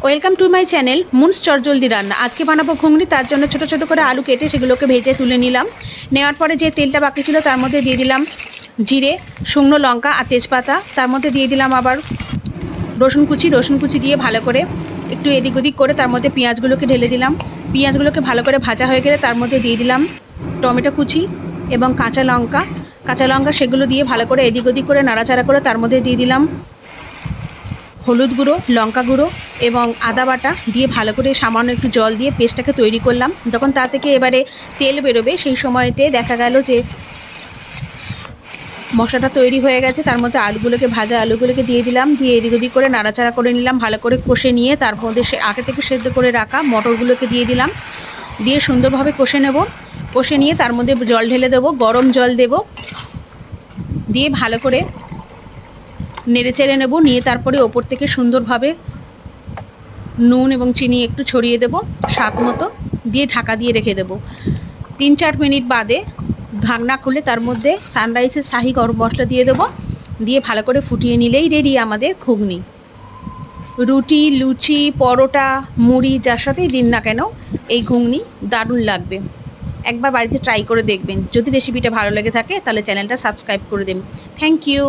Welcome to my channel moons চটজলদি রান্না। আজকে বানাবো ঘুগনি। তার জন্য ছোট ছোট করে আলু কেটে সেগুলোকে ভেজে তুলে নিলাম। নেওয়ার পরে যে তেলটা বাকি ছিল তার মধ্যে দিয়ে দিলাম জিরে, শুকনো লঙ্কা আর তেজপাতা। তার মধ্যে দিয়ে দিলাম আবার রসুন কুচি দিয়ে ভালো করে একটু এদিক ওদিক করে তার মধ্যে পেঁয়াজগুলোকে ঢেলে দিলাম। পেঁয়াজগুলোকে ভালো করে ভাজা হয়ে গেলে তার মধ্যে দিয়ে দিলাম টমেটো কুচি এবং কাঁচা লঙ্কা সেগুলো দিয়ে ভালো করে এদিক ওদিক করে নাড়াচাড়া করে তার মধ্যে দিয়ে দিলাম হলুদ গুঁড়ো, লঙ্কা গুঁড়ো এবং আদা বাটা দিয়ে ভালো করে সামান্য একটু জল দিয়ে পেস্টটাকে তৈরি করলাম। যখন তা থেকে এবারে তেল বেরোবে সেই সময়তে দেখা গেল যে মশলাটা তৈরি হয়ে গেছে। তার মধ্যে ভাজা আলুগুলোকে দিয়ে দিলাম, দিয়ে এদিক ওদিক করে নাড়াচাড়া করে নিলাম। ভালো করে কষে নিয়ে তার মধ্যে আগে থেকে সেদ্ধ করে রাখা মটরগুলোকে দিয়ে দিলাম, দিয়ে সুন্দরভাবে কষে নেব। কষে নিয়ে তার মধ্যে জল ঢেলে দেবো, গরম জল দেব, দিয়ে ভালো করে নেড়ে চেড়ে নেব। নিয়ে তারপরে ওপর থেকে সুন্দরভাবে নুন এবং চিনি একটু ছড়িয়ে দেব স্বাদ মতো, দিয়ে ঢাকা দিয়ে রেখে দেব। 3-4 মিনিট বাদে ঢাকনা খুলে তার মধ্যে সানরাইসের শাহি গরম মশলা দিয়ে দেবো, দিয়ে ভালো করে ফুটিয়ে নিলেই রেডি আমাদের ঘুগনি। রুটি, লুচি, পরোটা, মুড়ি যার সাথেই দিন না কেন এই ঘুগনি দারুণ লাগবে। একবার বাড়িতে ট্রাই করে দেখবেন। যদি রেসিপিটা ভালো লেগে থাকে তাহলে চ্যানেলটা সাবস্ক্রাইব করে দেবেন। Thank you.